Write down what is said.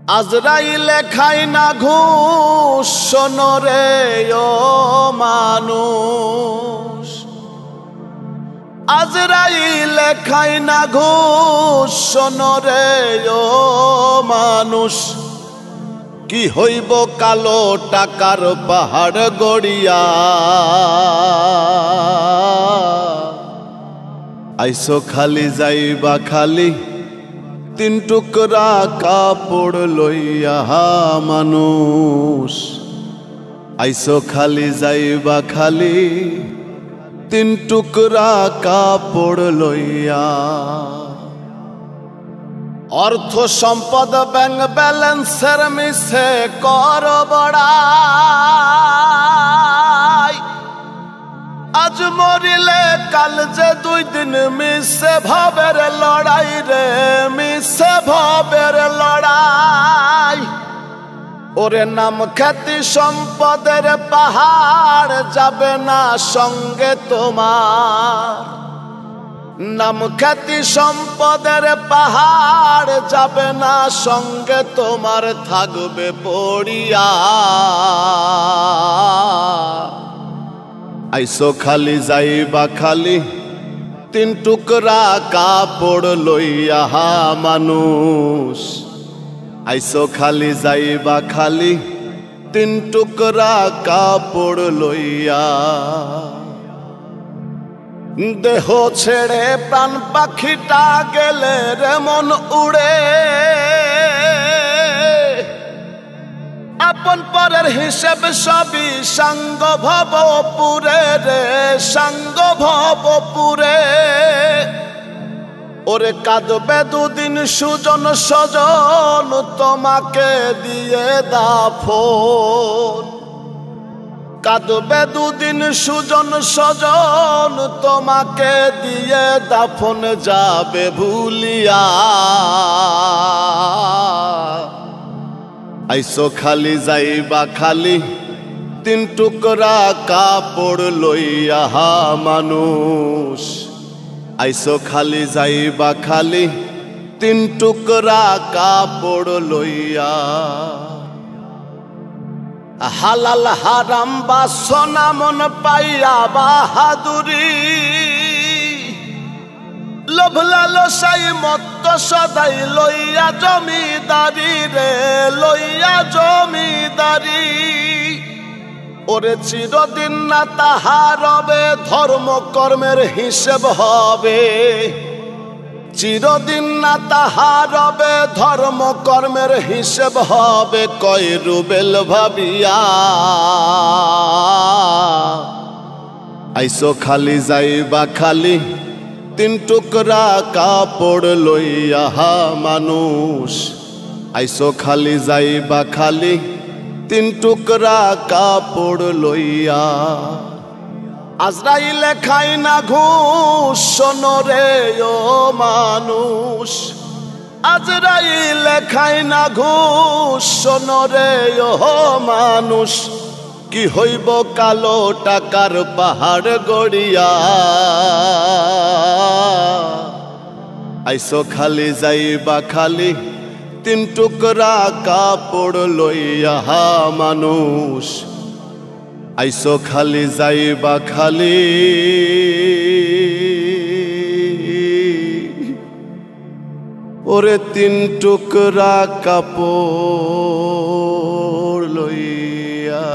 আজরাইলে খাই না ঘুষ শোনরে ও মানুষ, আজরাইলে খাই না ঘুষ শোনরে ও মানুষ। কি হইব কালো টাকার পাহাড় গড়িয়া, আইসো খালি যাইবা খালি তিন টুকরা কাপড় লইয়া মানুষ। আইসো খালি যাইবা খালি তিন টুকরা কাপড় লইয়া। অর্থ সম্পদ ব্যাংক ব্যালেন্সের মিছে কর বড়াই, আজ মরিলে কাল যে দুই দিন মিছে ভাবের লড়াই রে, মিছে ভাবের লড়াই। ওরে নাম খ্যাতি সম্পদের পাহাড় যাবে না সঙ্গে তোমার, নাম খ্যাতি সম্পদের পাহাড় যাবে না সঙ্গে তোমার, থাকবে পড়িয়া। আইসো খালি যাইবা খালি তিন টুকরা কাপড় লইয়া মানুষ। আইসো খালি যাইবা খালি তিন টুকরা কাপড় লইয়া। দেহ ছেড়ে প্রাণ পাখিটা গেলে রে মন উড়ে, আপন পরের হিসেব সবই সাঙ্গ ভবপুরে রে, সাঙ্গ ভবপুরে। ওরে কাঁদবে দুদিন সুজন সজন তোমাকে দিয়ে দাফন, কাঁদবে দুদিন সুজন সজন তোমাকে দিয়ে দাফন যাবে ভুলিয়া। আইসো খালি যাইবা খালি তিন টুকরা কাপড় লইয়া মানুষ। আইসো খালি যাইবা খালি তিন টুকরা কাপড় লইয়া। হালাল হারাম বাসনা মন পাইয়া বাহাদুরি, লোভ লালসাই মত্ত সদাই লইয়া জমিদারি রে, লইয়া জমিদারি। ওরে চিরদিন না তাহার হবে ধর্ম কর্মের হিসেব হবে, চিরদিন না তাহার হবে ধর্ম কর্মের হিসেব হবে। কয় রুবেল ভাবিয়া আইসো খালি যাইবা খালি তিন টুকরা কাপড় লইয়া মানুষ। আইসো খালি যাইবা খালি তিন টুকরা কাপড় লইয়া। আজরাইলে খাই না ঘুষ শোনরে ও মানুষ, আজরাইলে খাই না ঘুষ শোনরে ও মানুষ। কি হইব কালো টাকার পাহাড় গড়িয়া, আইসো খালি যাইবা খালি তিন টুকরা কাপড় লইয়া মানুষ। আইসো খালি যাইবা খালি ওরে তিন টুকরা কাপড় লইয়া।